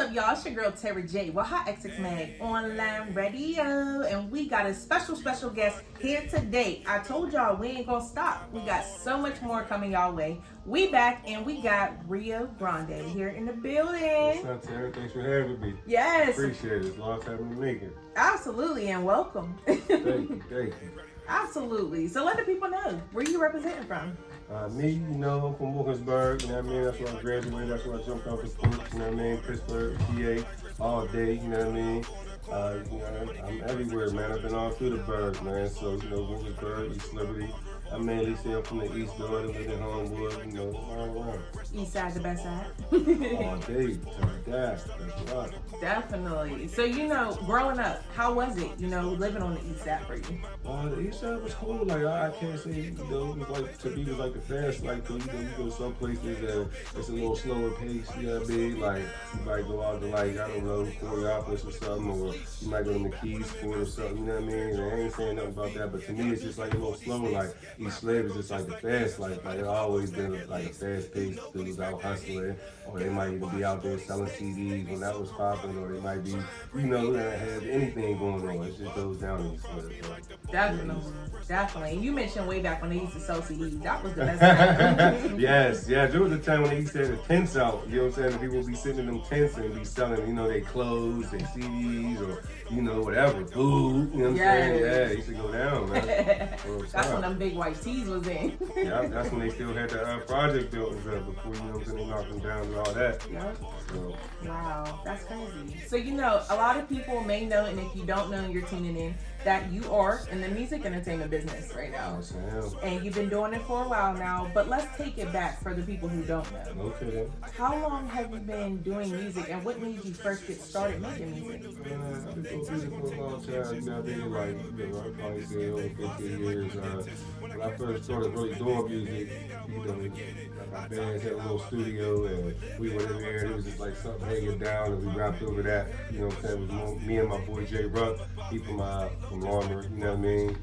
up, y'all? It's your girl, Terry J. We're HotxXMag Online Radio, and we got a special guest here today. I told y'all we ain't gonna stop. We got so much more coming y'all way. We back, and we got Rio Grande here in the building. What's up, Terry? Thanks for having me. Yes. Appreciate it. It's a long time in the making. Absolutely, and welcome. Thank you. Absolutely. So let the people know, where you representing from? Me, you know, I'm from Wilkinsburg, you know what I mean? That's where I graduated, that's where I jumped off the sports, you know what I mean? Pittsburgh, PA, all day, you know what I mean? You know, I'm everywhere, man. I've been all through the burg, man. So, you know, Wilkinsburg, East Liberty. I mainly say I'm from the East Door, living in Homewood, you know, all around. East side, the best side. All day, that's right. Definitely. So, you know, growing up, how was it, you know, living on the East side for you? The East side was cool. Like, I can't say, you know, it was like, to me, it was like the fast, like, you know, you go some places and it's a little slower pace, you know what I mean? Like, you might go out to, like, I don't know, Coriopolis or something, or you might go to the Keys Fort or something, you know what I mean? And I ain't saying nothing about that, but to me, it's just like a little slower, like, East Slave is just like the fast life. Like, it always been like a fast pace. Dudes out hustling, or they might even be out there selling CDs when that was popping, or they might be, you know, they have anything going on. It just goes down in East Slave. Definitely. You mentioned way back when they used to sell CDs. That was the best time. Yes. There was a time when they used to have the tents out. You know what I'm saying? And people would be sitting in them tents and be selling, you know, their clothes, their CDs, or, you know, whatever, food. You know what I'm saying? Yeah, it used to go down, man. That's when them big white tees was in. Yeah, that's when they still had the project buildings up before, you know what I'm saying, they knocked them down and all that. Yep. So. Wow, that's crazy. So, you know, a lot of people may know, and if you don't know, you're tuning in, that you are in the music entertainment business right now. Yes, I am. And you've been doing it for a while now, but let's take it back for the people who don't know. Okay, then. How long have you been doing music, and what made you first get started making music? I've been doing music for a long time. You know, I've been like, you know, I probably say over 15 years. When I first started really doing music, you know, my bands had a little studio, and we went in there, and it was just like something hanging down, and we rapped over that. You know what I'm saying? It was me and my boy J Ruck, he from Larmer, you know what I mean?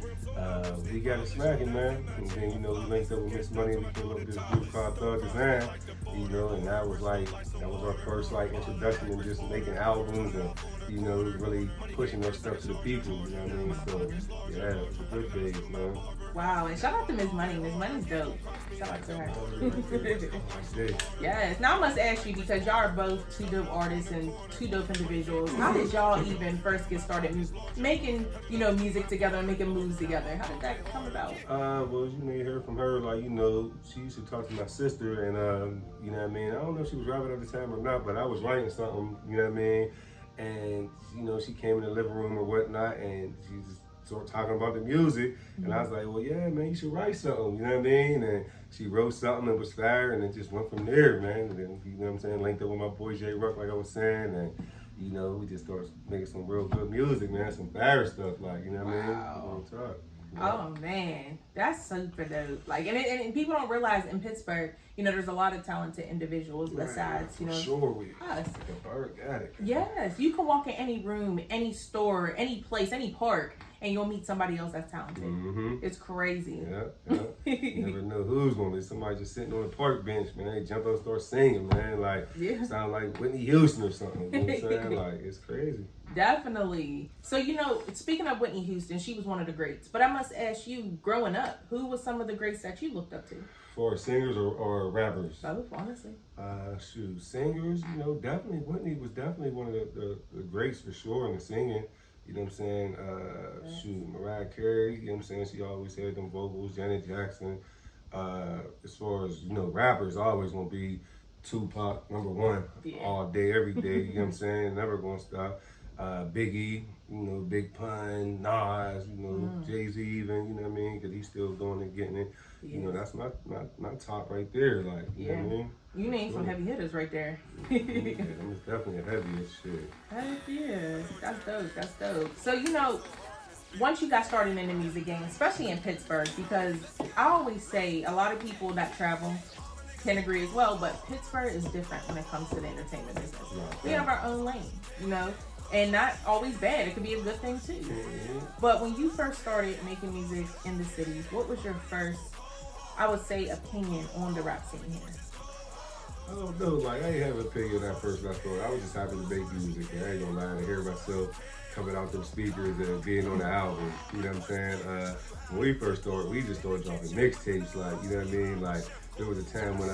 We got it smacking, man. And then, you know, we linked up with Miss Money, and we came up with this group called Thug Design, you know, and that was our first, like, introduction in just making albums and, you know, really pushing our stuff to the people, you know what I mean? So, yeah, it was a good days, man. Wow, and shout out to Miss Money. Miss Money's dope. Shout out to her. Yes. Now I must ask you, because y'all are both two dope artists and two dope individuals, how did y'all even first get started making, you know, music together and making moves together? How did that come about? Well, you may hear from her, like, you know, she used to talk to my sister, and, you know what I mean? I don't know if she was rapping at the time or not, but I was writing something, you know what I mean? And, you know, she came in the living room or whatnot, and she just started talking about the music, and I was like, well, yeah, man, you should write something, you know what I mean? And she wrote something that was fire, and it just went from there, man. And then, you know what I'm saying, linked up with my boy J Ruck, like I was saying, and, you know, we just started making some real good music, man, some fire stuff, like, you know what I mean? Wow. Talk. Yeah. Oh man, that's super dope. Like, and people don't realize in Pittsburgh, you know, there's a lot of talented individuals besides, you know, sure we us. The bird got it. Yes, you can walk in any room, any store, any place, any park, and you'll meet somebody else that's talented. Mm-hmm. It's crazy. Yeah. You never know who's gonna be somebody just sitting on the park bench, man. They jump up and start singing, man. Like, sound like Whitney Houston or something. You know what I'm saying? Like, it's crazy. Definitely. So, you know, speaking of Whitney Houston, she was one of the greats. But I must ask you, growing up, who was some of the greats that you looked up to? For singers or rappers? Both, honestly. Singers, you know, definitely Whitney was definitely one of the greats for sure in the singing. You know what I'm saying? Mariah Carey, you know what I'm saying? She always had them vocals. Janet Jackson. As far as, you know, rappers, always gonna be Tupac, #1, all day, every day. You know what I'm saying? Never gonna stop. Biggie, you know, Big Pun, Nas, you know, Jay-Z even, you know what I mean? Because he's still doing it, getting it. Yes. You know, that's my top right there, like, you know what I mean? You named some heavy hitters right there. Yeah, I'm definitely a heavy as shit. Heck yeah, that's dope. So, you know, once you got started in the music game, especially in Pittsburgh, because I always say a lot of people that travel can agree as well, but Pittsburgh is different when it comes to the entertainment business. Yeah, we have our own lane, you know? And not always bad. It could be a good thing too. Mm-hmm. But when you first started making music in the city, what was your first, I would say, opinion on the rap scene here? I don't know, like, I ain't have an opinion that first when I started. I was just happy to make music, and I ain't gonna lie, to hear myself coming out them speakers and being on the album, you know what I'm saying? When we first started, we just started dropping mixtapes, like, you know what I mean? Like, there was a time when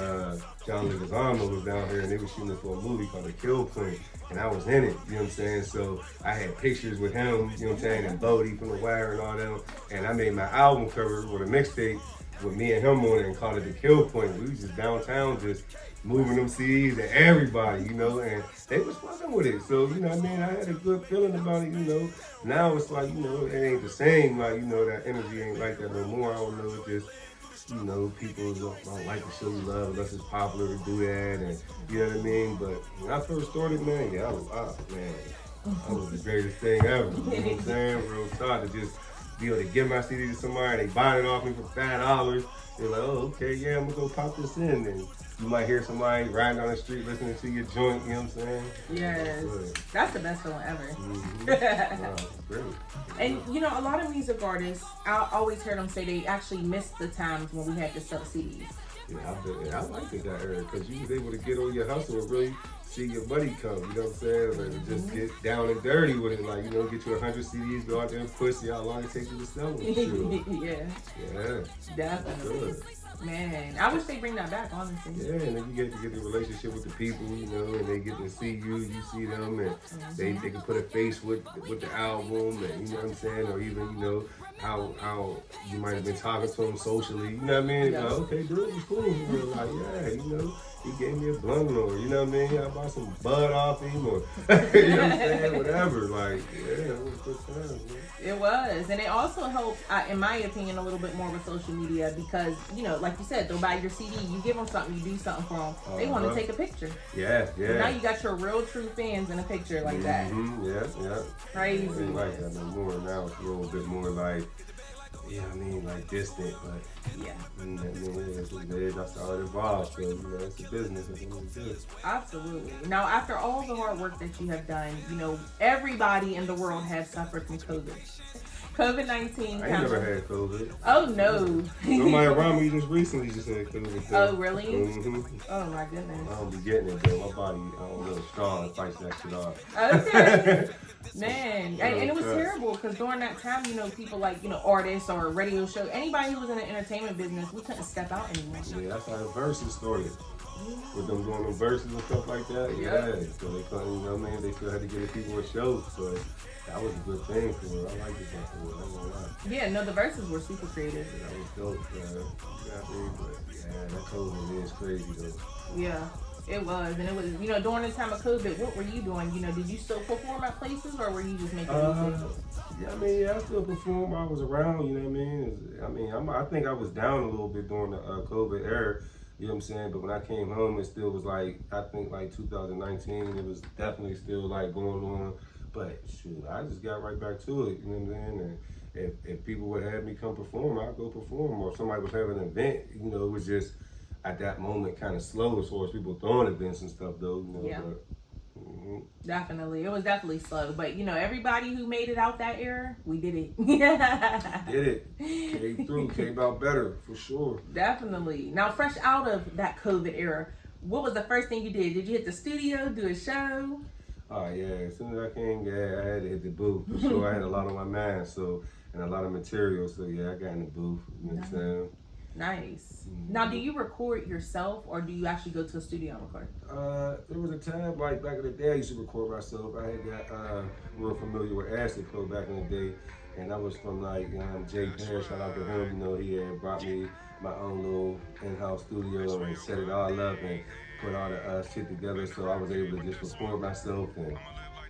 John Leguizamo was down here and they were shooting for a movie called The Kill Point, and I was in it, you know what I'm saying? So I had pictures with him, you know what I'm saying, and Bodie from The Wire and all them, and I made my album cover with a mixtape with me and him on it and called it The Kill Point. We was just downtown just moving them CDs to everybody, you know, and they was fucking with it. So, you know what I mean? I had a good feeling about it, you know. Now it's like, you know, it ain't the same, like, you know, that energy ain't like that no more. I don't know, it's just, you know, people don't like to show you love unless it's popular to do that, and you know what I mean? But when I first started, man, yeah, I was, man, that was the greatest thing ever, you know what I'm saying? Real talk, to just be able to give my CD to somebody, they buy it off me for $5. They're like, oh, okay, yeah, I'm gonna go pop this in. And you might hear somebody riding down the street listening to your joint, you know what I'm saying? Yes. That's the best feeling ever. Mm-hmm. Wow, great. And, you know, a lot of music artists, I always hear them say they actually missed the times when we had to sell CDs. Yeah, I liked it that era because you was able to get on your hustle and really see your money come, you know what I'm saying? And just get down and dirty with it, like, you know, get you 100 CDs, go out there and push, see how long it takes you to sell them. Yeah. Yeah. Definitely. Good. Man, I wish they bring that back, honestly. Yeah, and then you get to get the relationship with the people, you know, and they get to see you see them, and they can put a face with the album, and you know what I'm saying, or even, you know, how you might have been talking to them socially, you know what I mean? Yes. Like, okay, dude, it was cool. You're like, yeah, you know, he gave me a blunt, or you know what I mean? I bought some bud off him, or you know what I'm saying, whatever. Like, yeah, it was a good time, man. It was, and it also helped, in my opinion, a little bit more with social media because, you know, like you said, they'll buy your CD, you give them something, you do something for them, they want to take a picture. Yeah. So now you got your real, true fans in a picture like that. Yeah. Crazy. I ain't like that no more. Now it's a little bit more like, yeah, I mean, like distant, but yeah. I mean, that's how it evolves. So, you know, it's a business. It's what it is. Absolutely. Now, after all the hard work that you have done, you know, everybody in the world has suffered from COVID. COVID-19. I ain't never had COVID. Oh, no. Somebody around me just recently just had COVID. Oh, really? Mm-hmm. Oh, my goodness. I don't be getting it, though. My body, I don't know, strong fights that shit off. Okay. Man, and it was terrible because during that time, you know, people like, you know, artists or radio show, anybody who was in the entertainment business, we couldn't step out anymore. Yeah, that's how the verses started. With them doing them verses and stuff like that. Yeah. So they couldn't, you know what I mean? They still had to give the people a show. So that was a good thing for her. I liked it for her. I ain't gonna lie. Yeah, no, the verses were super creative. Yeah, that was dope. You know what I mean? But yeah, that COVID is crazy though. Yeah. It was, and it was, you know, during the time of COVID, what were you doing? You know, did you still perform at places, or were you just making music? Yeah, I mean, I still perform. I was around, you know what I mean? I think I was down a little bit during the COVID era, you know what I'm saying? But when I came home, it still was like, I think like 2019, it was definitely still like going on. But shoot, I just got right back to it, you know what I'm saying? And if people would have me come perform, I'd go perform. Or if somebody was having an event, you know, it was just, at that moment, kind of slow as far as people throwing events and stuff, though. You know, yeah. But, definitely. It was definitely slow. But, you know, everybody who made it out that era, we did it. Did it. Came through. Came out better, for sure. Definitely. Now, fresh out of that COVID era, what was the first thing you did? Did you hit the studio, do a show? Oh, yeah. As soon as I came, yeah, I had to hit the booth, for sure. I had a lot on my mind, so, and a lot of material. So, yeah, I got in the booth. You know what I'm saying? Nice. Now, do you record yourself, or do you actually go to a studio and record? There was a time, like back in the day, I used to record myself. I had got real familiar with Acid Flow back in the day, and that was from like Jay Perry. Shout out to him. You know, he had brought me my own little in-house studio and set it all up and put all the shit together. So I was able to just record myself, and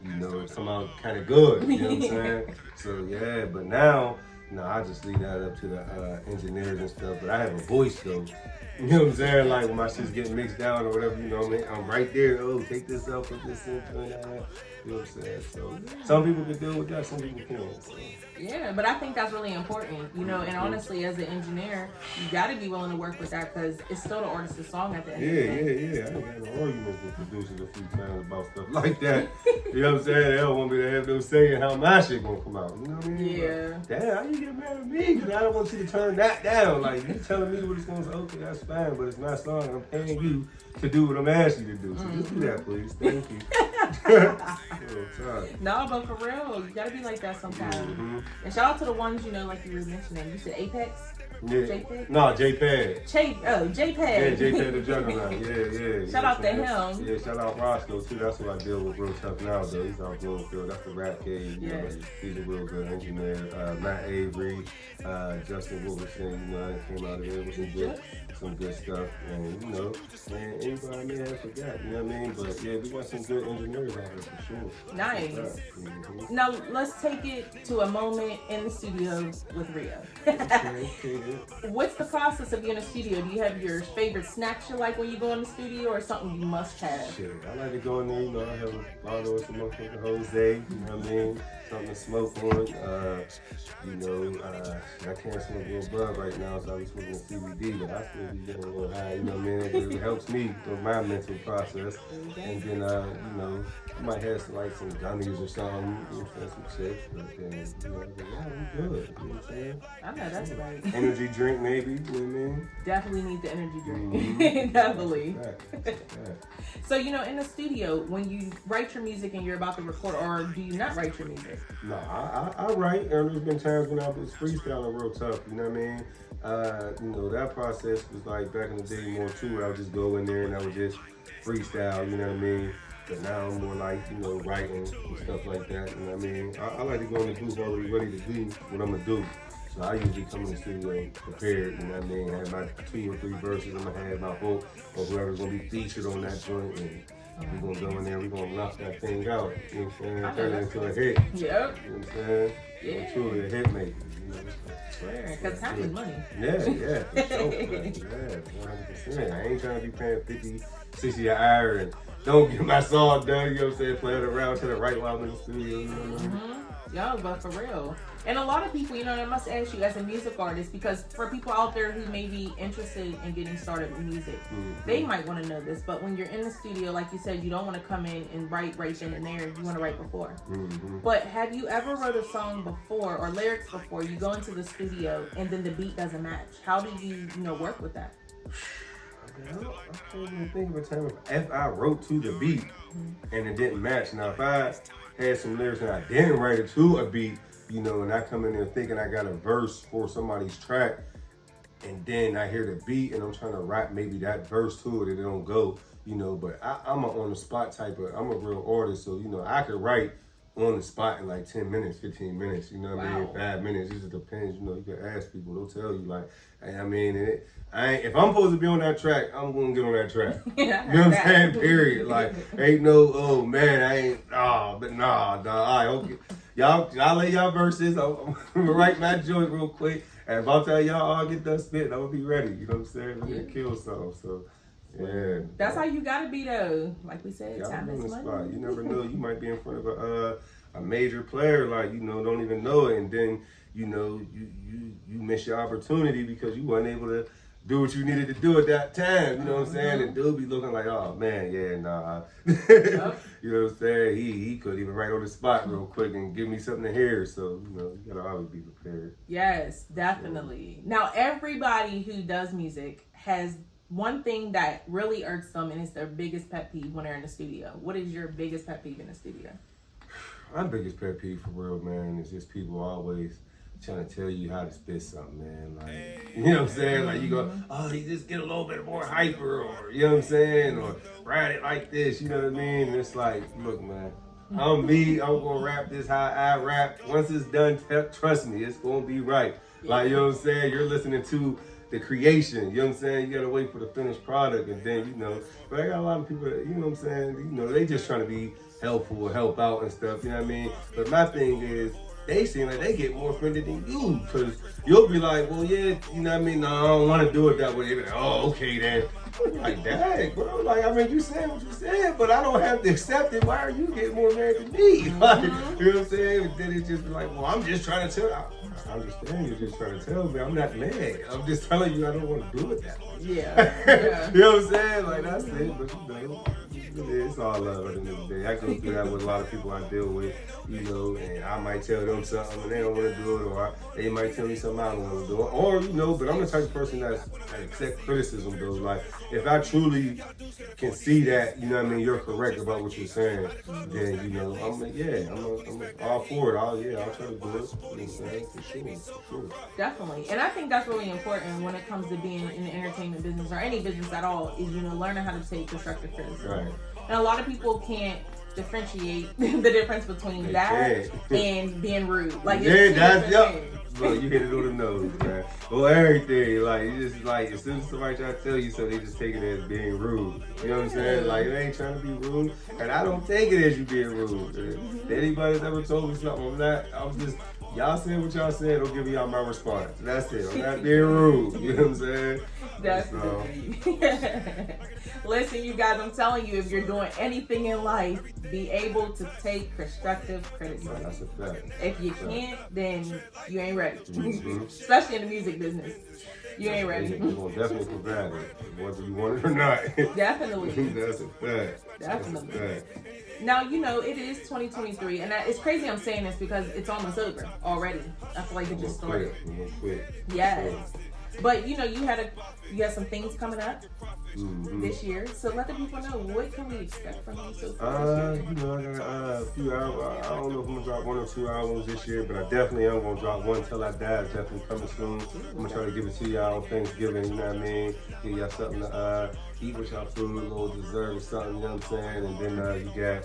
you know, it somehow kind of good. You know what I'm saying? So yeah, but now. No, I just leave that up to the engineers and stuff, but I have a voice though. You know what I'm saying? Like when my shit's getting mixed down or whatever, you know what I mean? I'm right there. Oh, take this out, put this in, turn that out. You know what I'm saying? So some people can deal with that, some people can't. So. Yeah, but I think that's really important, you know, and honestly, as an engineer, you got to be willing to work with that because it's still the artist's song at the end of the day. Yeah. I got no arguments with producers a few times about stuff like that. You know what I'm saying? They don't want me to have no say in how my shit gonna come out. You know what I mean? Yeah. But, damn, how you get mad at me? Because I don't want you to turn that down. Like, you telling me what it's gonna say, okay, that's fine, but it's my song. I'm paying you to do what I'm asking you to do. So just do that, please. Thank you. No, but for real, you gotta be like that sometimes. Mm-hmm. And shout out to the ones, you know, like you were mentioning. You said Apex? Yeah. JPEG? No, JPEG. JPEG. Yeah, JPEG the Juggernaut. Yeah. Shout out to him. Yeah, shout out Roscoe too. That's what I deal with real tough now, though. He's out Bloomfield. That's the rap cave. Yeah. He's a real good engineer. Matt Avery, Justin Wilkerson, you know, that came out of there with some good stuff. And, you know, man, anybody I may have forgot, you know what I mean? But yeah, we got some good engineers out there for sure. Nice. Mm-hmm. Now, let's take it to a moment in the studio with Rio. Okay. What's the process of being in the studio? Do you have your favorite snacks you like when you go in the studio, or something you must have? Shit, I like to go in there, you know, I have a bottle of some motherfucking Jose, you know what I mean? Something to smoke on. You know, I can't smoke a little bud right now, so I was smoking CBD, but I still be getting a little high, you know what I mean? It helps me with my mental process. And then, you know, I might have some gummies or something, you know, some chips, but then, you know, I'm good, you know what I'm saying? I know that's right. Energy drink, maybe, you know what I mean? Definitely need the energy drink. Mm-hmm. Definitely. Yeah. So, you know, in the studio, when you write your music and you're about to record, or do you not write your music? No, I write, and there's been times when I was freestyling real tough, you know what I mean? You know, that process was like back in the day more too, where I would just go in there and I would just freestyle, you know what I mean? But now I'm more like, you know, writing and stuff like that, you know what I mean? I like to go in the booth already ready to do what I'm gonna do. So I usually come in the studio prepared, you know what I mean? Have my 2 or 3 verses, I'm gonna have my hook, or whoever's gonna be featured on that joint, and we're gonna go in there, we're gonna knock that thing out, you know what I'm saying? Turn it into a hit. Yep. You know what I'm saying? Yeah. I'm truly a hit maker, you know? Swear, because time is money. Yeah, for sure. Yeah, 100%. I ain't trying to be paying 50, 60 an hour and don't get my song done, you know what I'm saying? Playing around to the right while I'm in the studio, you know what I mean? Yo, but for real. And a lot of people, you know, I must ask you as a music artist, because for people out there who may be interested in getting started with music, they might want to know this, but when you're in the studio, like you said, you don't want to come in and write right then and there, you want to write before. But have you ever wrote a song before, or lyrics before, you go into the studio and then the beat doesn't match? How do you know, work with that? I can't even think of a time if I wrote to the beat and it didn't match. Now, if I had some lyrics and I didn't write it to a beat, you know, and I come in there thinking I got a verse for somebody's track, and then I hear the beat and I'm trying to rap maybe that verse to it and it don't go, you know, but I'm a on the spot type of, I'm a real artist, so, you know, I could write on the spot in like 10 minutes, 15 minutes, you know what I mean, 5 minutes, it just depends, you know, you can ask people, they'll tell you, like, I mean, if I'm supposed to be on that track, I'm gonna get on that track. You know what I'm saying? Period. Like, ain't no, oh man, I ain't, but nah, all right, okay. Y'all lay y'all verses, I'm gonna write my joint real quick, and if I tell y'all all get done spitting, I'm gonna be ready, you know what I'm saying? I'm gonna kill something, so. Yeah. That's how you gotta be though. Like we said, time is money. Spot. You never know. You might be in front of a major player, like, you know, don't even know it, and then, you know, you miss your opportunity because you weren't able to do what you needed to do at that time. You know what I'm saying? And dude be looking like, oh man, yeah, nah. You know what I'm saying? He could even write on the spot real quick and give me something to hear. So, you know, you gotta always be prepared. Yes, definitely. Yeah. Now, everybody who does music has one thing that really irks them, and it's their biggest pet peeve when they're in the studio. What is your biggest pet peeve in the studio? My biggest pet peeve for real, man, is just people always trying to tell you how to spit something, man. Like, you know what I'm saying? Like, you go, oh, you just get a little bit more hyper, or, you know what I'm saying? Or write it like this, you know what I mean? And it's like, look, man, I'm me. I'm going to rap this how I rap. Once it's done, trust me, it's going to be right. Like, you know what I'm saying? You're listening to the creation, you know what I'm saying? You gotta wait for the finished product, and then, you know, but I got a lot of people that, you know what I'm saying, you know, they just trying to be helpful or help out and stuff, you know what I mean? But my thing is, they seem like they get more offended than you, because you'll be like, well, yeah, you know what I mean? No, I don't want to do it that way. They be like, oh, okay then. Like, dang, bro, like, I mean, you said what you said, but I don't have to accept it. Why are you getting more mad than me? Like, you know what I'm saying? And then it's just like, well, I'm just trying to tell. I understand you're just trying to tell me. I'm not mad. I'm just telling you I don't want to do it that way. Yeah. You know what I'm saying? Like, that's it. But, you know, it's all love at the end of the day. I go through that with a lot of people I deal with, you know, and I might tell them something and they don't want to do it, or they might tell me something I don't want to do it, or, you know, but I'm the type of person that accept criticism, though. Like, if I truly can see that, you know what I mean, you're correct about what you're saying, then, you know, I'm all for it. I'll try to do it, you know what I'm saying, for sure. Definitely. And I think that's really important when it comes to being in the entertainment business or any business at all, is, you know, learning how to take constructive criticism. Right. And a lot of people can't differentiate the difference between that and being rude. Like, Bro, you hit it on the nose, man. Well, everything, like, you just, like, as soon as somebody try to tell you something, they just take it as being rude. You know what I'm saying? Like, it ain't trying to be rude, and I don't take it as you being rude. Anybody that's ever told me something, I'm just, y'all saying what y'all said, don't give me y'all my response. That's it. I'm not being rude. You know what I'm saying? Definitely. Listen, you guys, I'm telling you, if you're doing anything in life, be able to take constructive criticism. That's a fact. If you can't, then you ain't ready. Mm-hmm. Especially in the music business. You ain't ready. You're going to definitely provide it, whether you want it or not. Definitely. That's a fact. Definitely. That's a fact. Now, you know, it is 2023, and it's crazy I'm saying this because it's almost over already. I feel like it just started. Yes. But, you know, you had some things coming up this year. So let the people know, what can we expect from you so far this year? You know, I got a few albums. I don't know if I'm going to drop 1 or 2 albums this year, but I definitely am going to drop one till I die. It's definitely coming soon. I'm going to try to give it to y'all on Thanksgiving, you know what I mean? Give y'all something to eat with y'all food, a little dessert or something, you know what I'm saying? And then you got,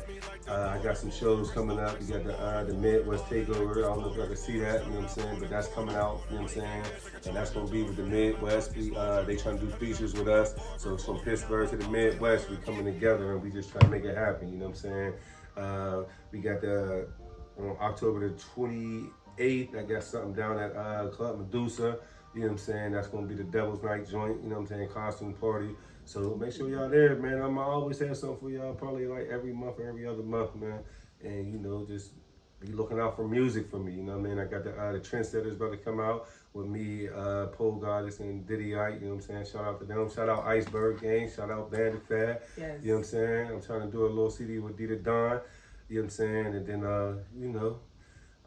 I got some shows coming up. You got the Midwest Takeover. I don't know if y'all can see that, you know what I'm saying? But that's coming out, you know what I'm saying? And that's going to be with the Midwest. They trying to do features with us. So it's from Pittsburgh to the Midwest. We coming together and we just trying to make it happen, you know what I'm saying? We got on October the 28th, I got something down at Club Medusa. You know what I'm saying? That's going to be the Devil's Night joint, you know what I'm saying? Costume party. So make sure y'all there, man. I'm always have something for y'all, probably like every month or every other month, man. And, you know, just be looking out for music for me, you know what I mean? I got the Trendsetters about to come out with me, Pole Goddess and Diddy Ike, you know what I'm saying? Shout out to them. Shout out Iceberg Gang. Shout out Bandit Fat. Yes. You know what I'm saying? I'm trying to do a little CD with Dita Don, you know what I'm saying? And then, you know,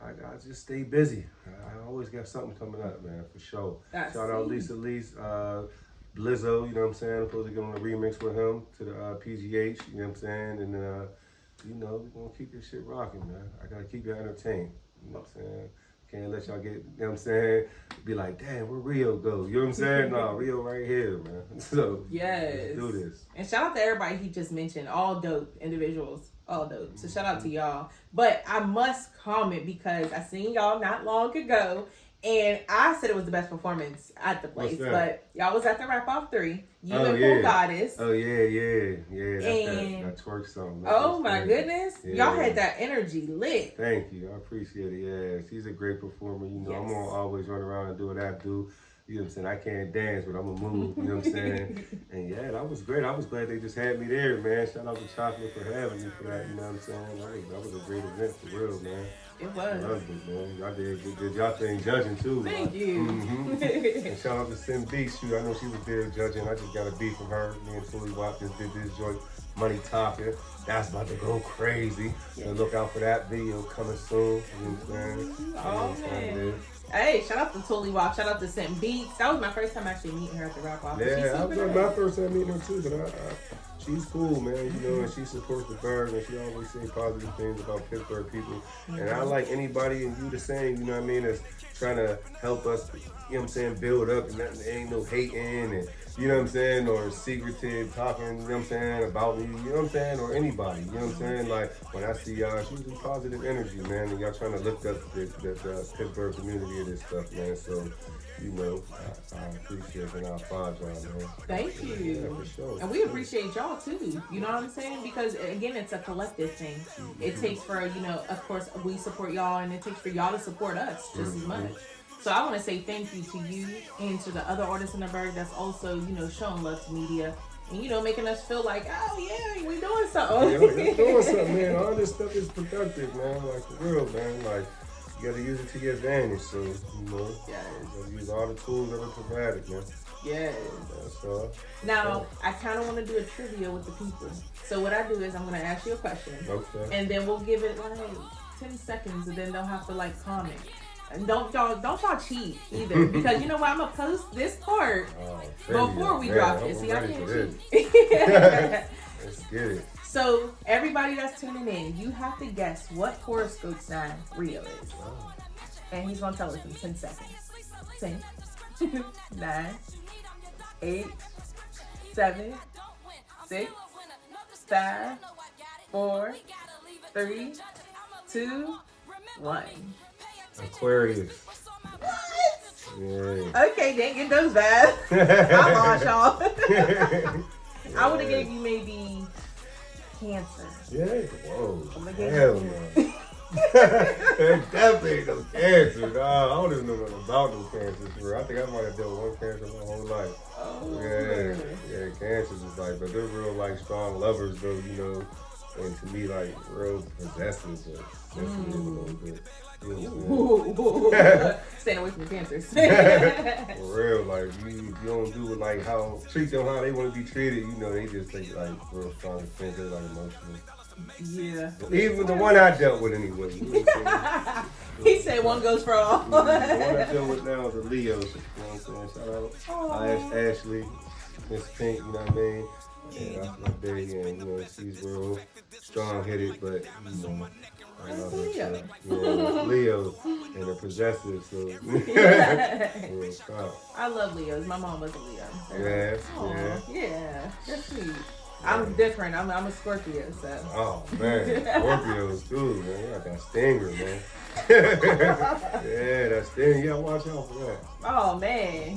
I just stay busy. I always got something coming up, man, for sure. Shout out Lisa Lease, Blizzo, you know what I'm saying? I'm supposed to get on a remix with him to the PGH, you know what I'm saying? And you know, we're gonna keep this shit rocking, man. I gotta keep you entertained, you know what I'm saying? Can't let y'all get, you know what I'm saying? Be like, damn, where Rio go? You know what I'm saying? No, Rio right here, man. So, yes. Let's do this. And shout out to everybody he just mentioned, all dope individuals. All dope. So shout out to y'all. But I must comment because I seen y'all not long ago, and I said it was the best performance at the place. But y'all was at the Rap Off 3. You and Pole Goddess. Oh yeah. That twerk song. Oh my goodness. Yeah. Y'all had that energy lit. Thank you. I appreciate it. Yeah. She's a great performer. You know, yes. I'm gonna always run around and do what I do. You know what I'm saying? I can't dance, but I'm a move. You know what I'm saying? And yeah, that was great. I was glad they just had me there, man. Shout out to Chocolate for having me for that. You know what I'm saying? That was a great event for real, man. It was. I loved it, man. Y'all did y'all thing judging too. Thank you. Mm-hmm. And shout out to Sim Beach. I know she was there judging. I just got a beat from her. Me and Fully Wop just did this joint, Money Talking. That's about to go crazy. So look out for that video coming soon. You know what I'm saying? Oh, man. Hey, shout out to Tully Wop. Shout out to Sim Beats. That was my first time actually meeting her at the Rap Off. Yeah, that was my first time meeting her too. But she's cool, man. You know, and she supports the Berg, and she always says positive things about Pittsburgh people. Mm-hmm. And I like anybody, and you the same, you know what I mean, that's trying to help us, you know what I'm saying, build up, and there ain't no hating, and you know what I'm saying, or secretive talking, you know what I'm saying, about me, you know what I'm saying, or anybody, you know what I'm saying. Like, when I see y'all, she's in positive energy, man, and y'all trying to lift up the Pittsburgh community of this stuff, man. So, you know, I appreciate it, and I applaud y'all, man. Thank you. Yeah, for sure. And we appreciate y'all too, you know what I'm saying? Because again, it's a collective thing. Mm-hmm. It takes for, you know, of course, we support y'all, and it takes for y'all to support us just as much. So I want to say thank you to you and to the other artists in the Berg that's also, you know, showing love to media and, you know, making us feel like, oh yeah, we doing something. Yeah, we're doing something, man. All this stuff is productive, man. Like, for real, man. Like, you got to use it to your advantage. So, you know, you got to use all the tools that are provided, man. Yes. That's all. Now, I kind of want to do a trivia with the people. So what I do is I'm going to ask you a question. Okay. And then we'll give it like 10 seconds and then they'll have to like comment. And don't y'all cheat either. Because you know what? I'm going to post this part before we drop it. See, I can't cheat. Let's get it. So everybody that's tuning in, you have to guess what horoscope sign Rio is. Wow. And he's going to tell us in 10 seconds. 10, 9, 8, 7, 6, 5, 4, 3, 2, 1. Aquarius. What? Yeah. Okay, didn't get those bad. I lost y'all. I would have gave you maybe Cancer. Yeah. Whoa. I'm gonna give Hell you no. It definitely ain't no cancer, dog. I don't even know nothing about no cancers, bro. I think I might have dealt with one cancer my whole life. Oh. Yeah, cancers is like, but they're real like strong lovers though, you know. And to me, like real possessive, but sensitive a little bit. You know what I'm saying? Staying away from the cancers. For real, like you don't do it like how treat them how they want to be treated. You know, they just take like real strong offense. They're like emotional. Yeah. Even the one I dealt with anyway. You know what I'm He said one goes for all. the one I dealt with now is a Leo. You know what I'm saying? Shout out. I asked Ashley, Miss Pink. You know what I mean? Yeah, that's my big, and you know she's real strong-headed, but you know. Leo. Yeah, Leo and a possessive, so real stop. I love Leos. My mom was a Leo. Yeah, Yeah, that's sweet. I'm different. I'm a Scorpio, so. Oh man, Scorpios too, man. You got that stinger, man. Yeah, that stinger. You gotta watch out for that. Oh man.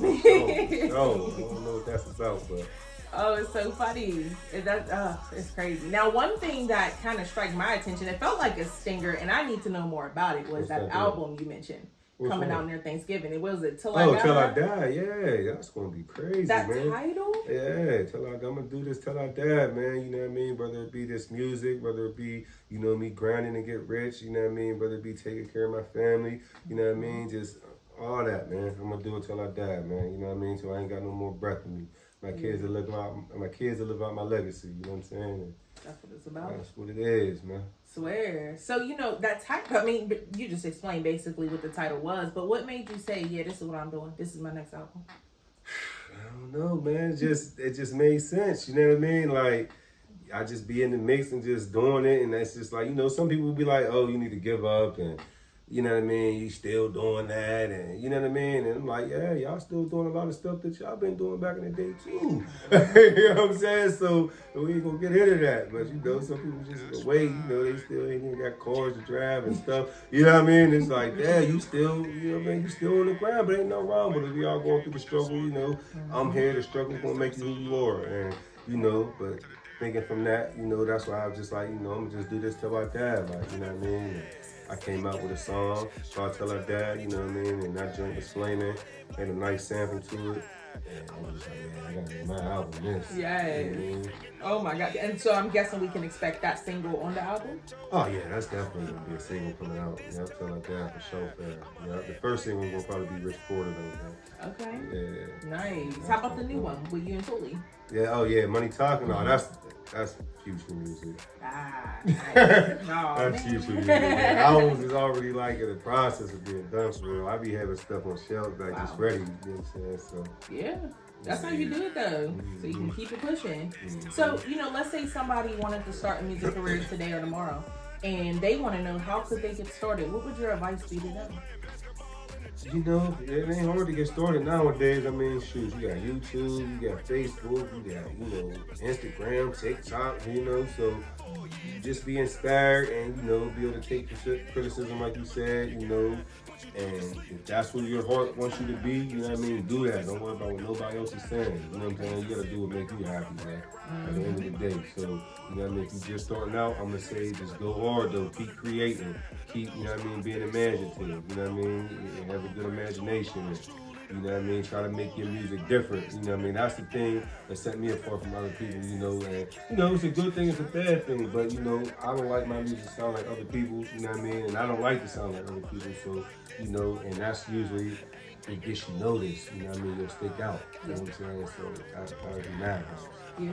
Oh, I don't know what that's about, but. Oh, it's so funny. It's crazy. Now, one thing that kind of struck my attention, it felt like a stinger, and I need to know more about it, was that album you mentioned coming out near Thanksgiving. It was it Till I Die? Till I Die. Yeah, that's gonna be crazy, that man. title? Yeah, I'm gonna do this till I die, man. You know what I mean? Whether it be this music, whether it be, you know me, grinding to get rich, you know what I mean? Whether it be taking care of my family, you know what I mean? Just all that, man. I'm gonna do it till I die, man. You know what I mean? So I ain't got no more breath in me. My kids will live out my legacy, you know what I'm saying? That's what it's about. That's what it is, man. Swear. So, you know, that title, I mean, you just explained basically what the title was, but what made you say, yeah, this is what I'm doing. This is my next album? I don't know, man. It just made sense, you know what I mean? Like, I just be in the mix and just doing it, and that's just like, you know, some people will be like, oh, you need to give up, and you know what I mean? You still doing that, and you know what I mean? And I'm like, yeah, y'all still doing a lot of stuff that y'all been doing back in the day too. You know what I'm saying? So we ain't gonna get into that. But you know, some people just wait. You know, they still ain't even got cars to drive and stuff. You know what I mean? It's like, yeah, you still, you know what I mean? You still on the ground, but ain't no wrong. But if we all going through the struggle, you know, I'm here. The struggle's gonna make you who you are, and you know, but. Thinking from that, you know, that's why I was just like, you know, I'm gonna just do this till I die, like, you know what I mean? And I came out with a song, so Till I Die, you know what I mean? And that joint was flaming, made a nice sample to it. And I was just like, man, I gotta make my album this. Yes. You know what I mean? Oh my God. And so I'm guessing we can expect that single on the album? Oh yeah, that's definitely gonna be a single coming out. Yeah, Till I Die for sure. Yeah, the first single will probably be Rich Porter though. Okay. Yeah. Nice. How about the new one with you and Tully? Yeah, oh yeah, Money Talking. Oh, that's future music. Ah, nice. That's future music. The albums is already like in the process of being done for real. I be having stuff on shelves like it's ready. You know what I'm saying? So yeah. That's how you do it though. So you can keep it pushing. So, you know, let's say somebody wanted to start a music career today or tomorrow and they want to know how could they get started. What would your advice be to them? You know, it ain't hard to get started nowadays. I mean, shoot, you got YouTube, you got Facebook, you got, you know, Instagram, TikTok, you know, so just be inspired and, you know, be able to take criticism like you said, you know, and if that's what your heart wants you to be, you know what I mean, do that. Don't worry about what nobody else is saying. You know what I'm saying? You gotta do what makes you happy, man, at the end of the day. So, you know what I mean, if you're just starting out, I'm gonna say just go hard though, keep creating, keep, you know what I mean, being imaginative, you know what I mean, and have a good imagination, and, you know what I mean, try to make your music different, you know what I mean, that's the thing that set me apart from other people, you know, and, you know, it's a good thing, it's a bad thing, but, you know, I don't like my music to sound like other people's, you know what I mean, and I don't like to sound like other people, so, you know, and that's usually it gets you noticed, you know what I mean? You'll stick out, you know what I'm saying? So that would be mad. Yeah.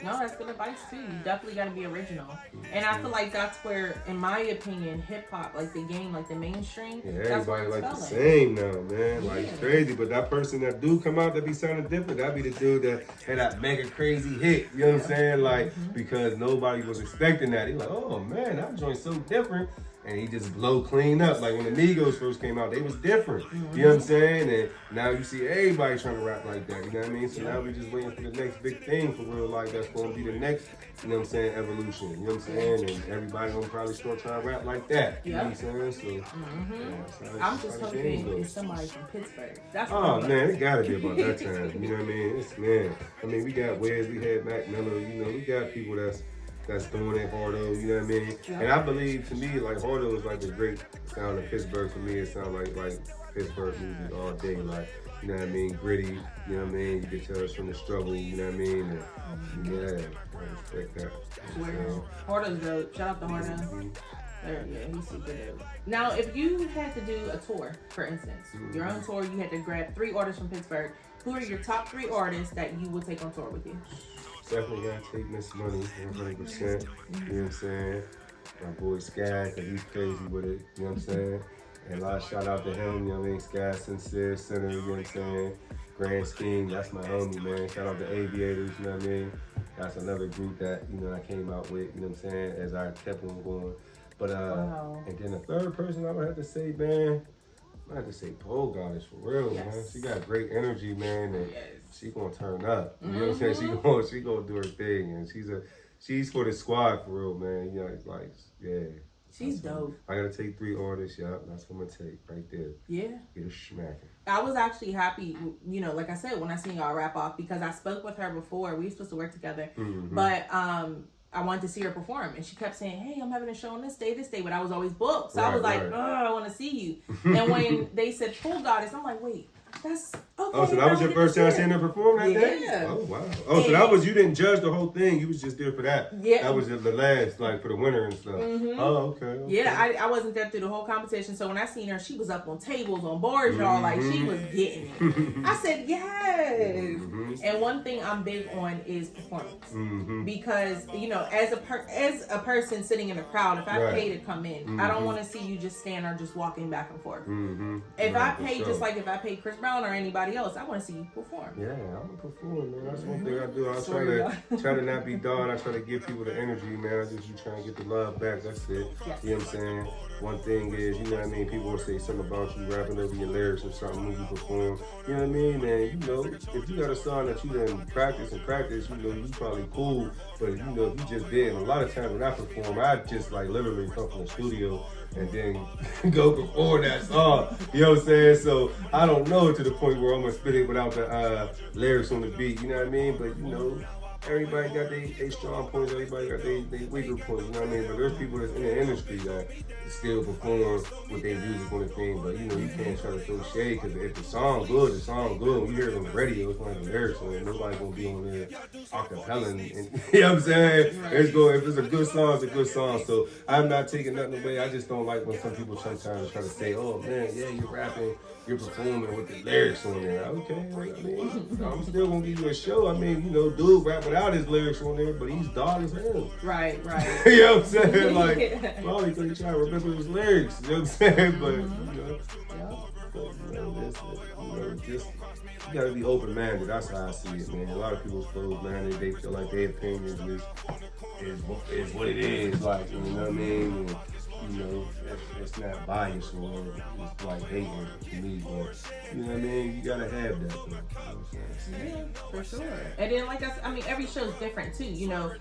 No, that's good advice too. You definitely got to be original. And I feel like that's where, in my opinion, hip hop, like the game, like the mainstream, yeah, that's everybody where like it's the failing. same now, man. Like it's crazy. But that person that do come out that be sounding different, that be the dude that had that mega crazy hit. You know what I'm saying? Like because nobody was expecting that. He like, oh man, that joint's so different. And he just blow clean up. Like when the Migos first came out, they was different. You know what I'm saying? And now you see everybody trying to rap like that. You know what I mean? So now we just waiting for the next big thing for real life. That's going to be the next, you know what I'm saying, evolution. You know what I'm saying? And everybody going to probably start trying to rap like that. You know what I'm saying? So, yeah, I'm just hoping it's somebody from Pittsburgh. That's oh man, it gotta be about that time. You know what I mean? It's man. I mean, we got Wes, we had Mac Miller. You know, we got people that's doing it Hardo. You know what I mean? Yeah. And I believe to me, like Hardo is like the great sound of Pittsburgh. For me, it sounds like Pittsburgh music all day. Like you know what I mean? Gritty. You know what I mean? You can tell us from the struggle. You know what I mean? And, yeah, I respect that. Hardo's dope. Shout out to Hardo. Yeah, he's super dope. Now, if you had to do a tour, for instance, your own tour, you had to grab 3 artists from Pittsburgh. Who are your top 3 artists that you would take on tour with you? Definitely gotta take Miss Money, 100%. You know what I'm saying? My boy Sky, cause he's crazy with it. You know what I'm saying? And a lot of shout out to him. You know what I mean? Sky, Sincere, Center. You know what I'm saying? Grand Scheme. That's my homie, man. Shout out to Aviators. You know what I mean? That's another group that I came out with. You know what I'm saying? As I kept on going. But and then the third person I would have to say, man, I have to say Pole Goddess for real, man. She got great energy, man, and she gonna turn up. You know what I'm saying? She gonna do her thing, and she's for the squad for real, man. You know, it's like she's dope. I gotta take 3 artists, that's what I'm gonna take right there. Yeah. Get her smacking. I was actually happy, you know, like I said, when I seen y'all rap off because I spoke with her before. We were supposed to work together, but I wanted to see her perform, and she kept saying, "Hey, I'm having a show on this day," but I was always booked. So I was like, "Oh, I want to see you." And when they said "Pole Goddess," I'm like, "Wait, that's okay." Oh, so that was your first time seeing her perform that day? Oh, wow. Oh, so that was, you didn't judge the whole thing. You was just there for that. Yeah. That was the last, like, for the winner and stuff. Oh, okay. Yeah, I wasn't there through the whole competition. So when I seen her, she was up on tables, on boards, y'all. Like, she was getting it. I said, yes. And one thing I'm big on is performance. Because, you know, as a person sitting in a crowd, if I pay to come in, I don't want to see you just stand or just walking back and forth. If I pay, just like if I pay Chris Brown or anybody else, I want to see you perform. Yeah, I'm gonna perform, man. That's one thing I do. I try to not be done. I try to give people the energy, man. I just you trying to get the love back. That's it. Yes. You know what I'm saying? One thing is, you know what I mean? People will say something about you rapping over your lyrics or something when you perform. You know what I mean? And you know, if you got a song that you done practice, you know, you probably cool. But you know, if you just did, and a lot of times when I perform, I just like literally come from the studio and then go perform that song. You know what I'm saying? So I don't know to the point where I'm gonna spit it without the lyrics on the beat. You know what I mean? But you know, everybody got their strong points. Everybody got their weaker points. You know what I mean? But there's people that's in the industry that still perform with their music on the thing. But you know, you can't try to throw shade because if the song good, the song good. When you hear it on the radio, it's gonna have the lyrics on it. Nobody's gonna be on there acapella. And you know what I'm saying? It's going. If it's a good song, it's a good song. So I'm not taking nothing away. I just don't like when some people sometimes try to say, "Oh man, yeah, you're rapping, you're performing with the lyrics on there." Okay, I mean, I'm still gonna give you a show. I mean, you know, dude rap without his lyrics on there, but he's dog as hell. Right. You know what I'm saying? Like, probably because he trying to remember his lyrics. You know what I'm saying? But just you gotta be open-minded. That's how I see it, man. A lot of people's closed-minded. They feel like their opinion is what it is. Like, you know what I mean? And, you know, it's not biased or it's like hating to me, but you know what I mean? You gotta have that. Though, you know what I'm saying? Yeah, for sure. And then, like I mean, every show's different too. You know,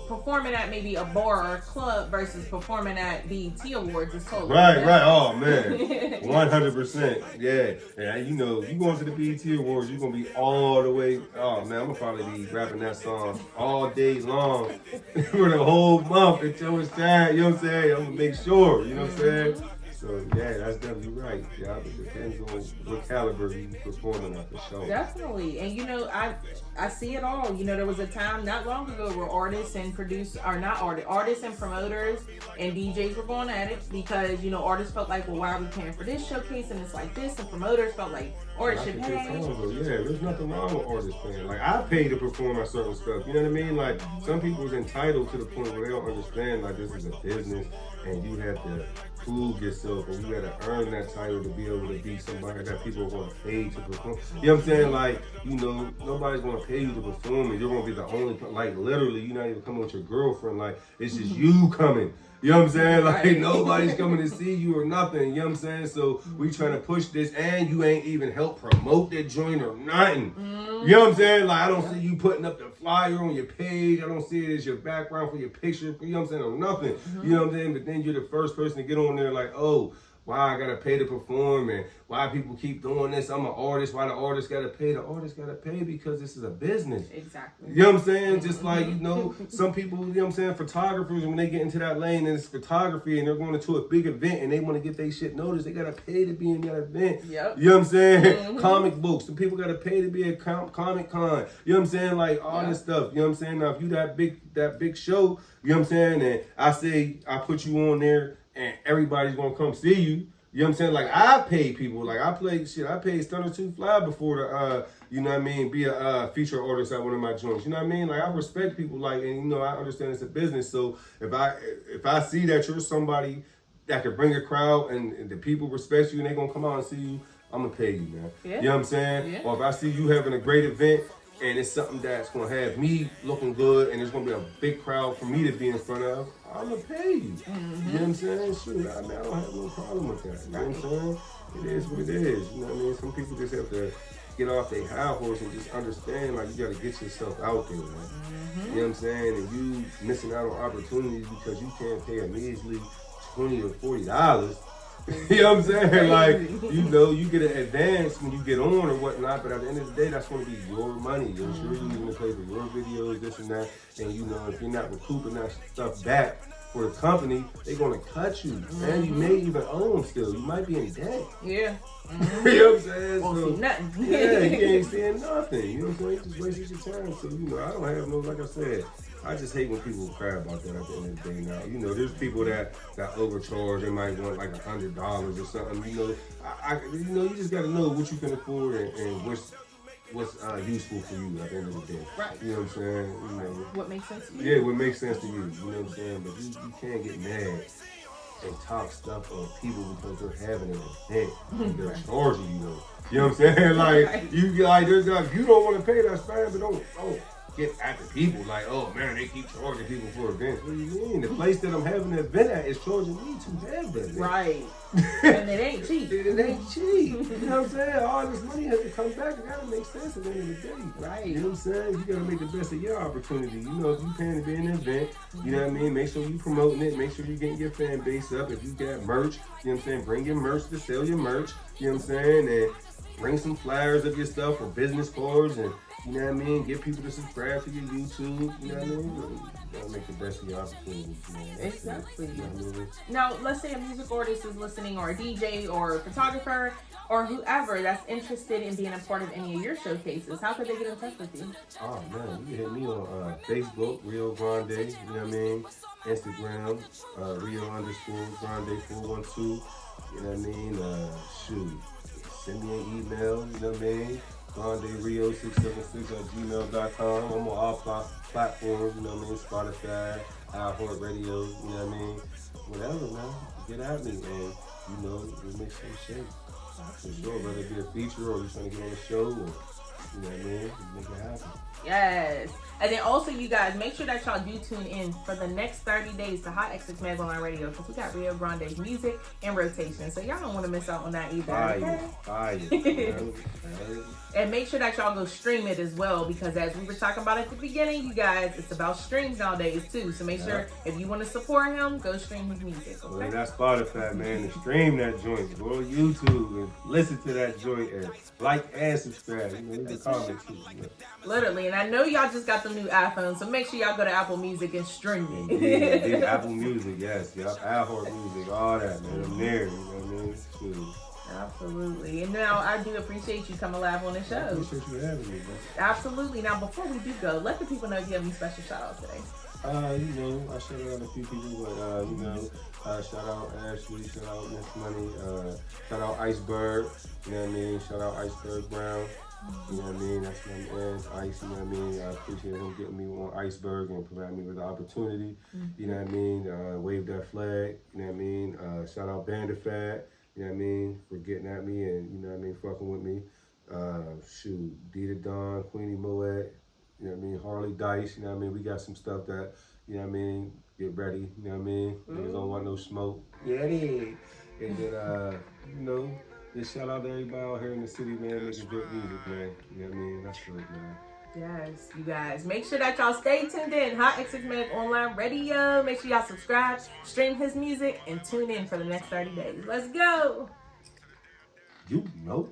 performing at maybe a bar or a club versus performing at BET Awards is totally different. Right. Oh man, 100%. Yeah. And you know, you going to the BET Awards, you're gonna be all the way. Oh man, I'm gonna probably be rapping that song all day long for the whole month until it's time. You know what I'm saying? I'm gonna make sure. You know what I'm saying? So yeah, that's definitely right. Yeah, it depends on what caliber you performing at the show. Definitely. And I see it all. There was a time not long ago where artists and artists and promoters and DJs were going at it because, artists felt like, well, why are we paying for this showcase and it's like this, and promoters felt like artists should pay. Yeah, there's nothing wrong with artists paying. Like, I pay to perform at certain stuff. You know what I mean? Like, some people's entitled to the point where they don't understand, like, this is a business and you have to prove yourself and you got to earn that title to be able to be somebody that people are going to pay to perform. You know what I'm saying? Like, nobody's going to pay you to perform and you're going to be the only, like, literally, you're not even coming with your girlfriend. Like, it's just you coming. You know what I'm saying? Like, nobody's coming to see you or nothing. You know what I'm saying? So we trying to push this, and you ain't even help promote that joint or nothing. You know what I'm saying? Like, I don't see you putting up the flyer on your page. I don't see it as your background for your picture. You know what I'm saying? Or nothing. You know what I'm saying? But then you're the first person to get on there like, oh, why I gotta pay to perform and why people keep doing this. I'm an artist. Why the artist gotta pay? The artist gotta pay because this is a business. Exactly. You know what I'm saying? Just like, some people, you know what I'm saying, photographers, when they get into that lane and it's photography and they're going into a big event and they want to get their shit noticed, they gotta pay to be in that event. Yep. You know what I'm saying? Comic books. Some people gotta pay to be at Comic Con. You know what I'm saying? Like all this stuff. You know what I'm saying? Now if you that big show, you know what I'm saying, and I say I put you on there and everybody's gonna come see you. You know what I'm saying? Like, I paid people. Like, I paid Stunner 2 Fly before to, you know what I mean, be a feature artist at one of my joints. You know what I mean? Like, I respect people, like, and, I understand it's a business. So, if I see that you're somebody that can bring a crowd and the people respect you and they're going to come out and see you, I'm going to pay you, man. Yeah. You know what I'm saying? Yeah. Or if I see you having a great event, and it's something that's going to have me looking good and there's going to be a big crowd for me to be in front of, I'm going to pay you. You know what I'm saying? Shoot, I don't have no problem with that. You know what I'm saying? It is what it is. You know what I mean? Some people just have to get off their high horse and just understand, like, you got to get yourself out there, man. You know what I'm saying? And you missing out on opportunities because you can't pay a measly $20 or $40. You know what I'm saying? Like, you get an advance when you get on or whatnot, but at the end of the day, that's going to be your money. You're sure you're going to pay for your videos, this and that. And, if you're not recouping that stuff back for the company, they're going to cut you. And you may even owe them still. You might be in debt. Yeah. You know what I'm saying? Won't see nothing. Yeah, you ain't seeing nothing. You know what I'm saying? You just wasted your time. So, I don't have no, like I said, I just hate when people cry about that at the end of the day now. There's people that overcharge. They might want like $100 or something. You just got to know what you can afford and what's useful for you at the end of the day. Right. You know what I'm saying? What makes sense to you? Yeah, what makes sense to you. You know what I'm saying? But you can't get mad and talk stuff on people because they're having an event and they're charging you though. You know what I'm saying? Like, if you don't want to pay, that's fine, but don't get at the people like, oh man, they keep charging people for events. What do you mean? The place that I'm having an event at is charging me to have that event. Right. And it ain't cheap. It ain't cheap. You know what I'm saying? All this money has to come back. It gotta make sense at the end of the day. Right. You know what I'm saying? You gotta make the best of your opportunity. If you paying to be in an event, you know what I mean? Make sure you promoting it. Make sure you getting your fan base up. If you got merch, you know what I'm saying? Bring your merch to sell your merch. You know what I'm saying? And bring some flyers of your stuff or business cards and you know what I mean? Get people to subscribe to your YouTube. You know what I mean? You gotta make the best of your opportunities. Exactly. You know what I mean? Now, let's say a music artist is listening, or a DJ, or a photographer, or whoever that's interested in being a part of any of your showcases. How could they get in touch with you? Oh man, you can hit me on Facebook, Rio Grande. You know what I mean? Instagram, Rio_Grande 412. You know what I mean? Shoot, send me an email. You know what I mean? GrandeRio676@gmail.com. I'm on all platforms, you know what I mean? Spotify, iHeartRadio, you know what I mean? Whatever, man. Get at me, and we'll make some shake. For sure, whether it be a feature or you're trying to get on a show, or, you know what I mean? Make it happen. Yes. And then also, you guys, make sure that y'all do tune in for the next 30 days to HotxXMagOnlineRadio, because we got Rio Grande's music in rotation. So y'all don't want to miss out on that either. Fire. And make sure that y'all go stream it as well, because as we were talking about at the beginning, you guys, it's about streams nowadays too. So make sure if you want to support him, go stream his music. Okay? Well, that's Spotify, man. And stream that joint. Go to YouTube and listen to that joint and like and subscribe. Leave the comments. Literally. And And I know y'all just got the new iPhone, so make sure y'all go to Apple Music and stream it. Yeah, Apple Music, yes. Yep, iHeart Music, all that, man. I'm there, you know what I mean? Shoot. Absolutely. And now I do appreciate you coming live on the show. I appreciate you having me, man. Absolutely. Now, before we do go, let the people know if you have any special shout outs today. You know, I shout out a few people, but, you know, shout out Ashley, shout out Miss Money, shout out Iceberg, you know what I mean? Shout out Iceberg Brown, you know what I mean? That's my man, Ice, you know what I mean? I appreciate him getting me on Iceberg and providing me with the opportunity, you know what I mean? Wave that flag, you know what I mean? Shout out Bandifat, you know what I mean? For getting at me and, you know what I mean, fucking with me. Shoot, Dita Dawn, Queenie Moet, you know what I mean? Harley Dice, you know what I mean? We got some stuff that, you know what I mean? Get ready, you know what I mean? Niggas don't want no smoke. Yeah, it is. And then, you know, just shout out to everybody out here in the city, man, making good music, man. You know what I mean? That's good, man. Yes, you guys. Make sure that y'all stay tuned in. HotxxMagOnlineRadio. Make sure y'all subscribe, stream his music, and tune in for the next 30 days. Let's go. You know.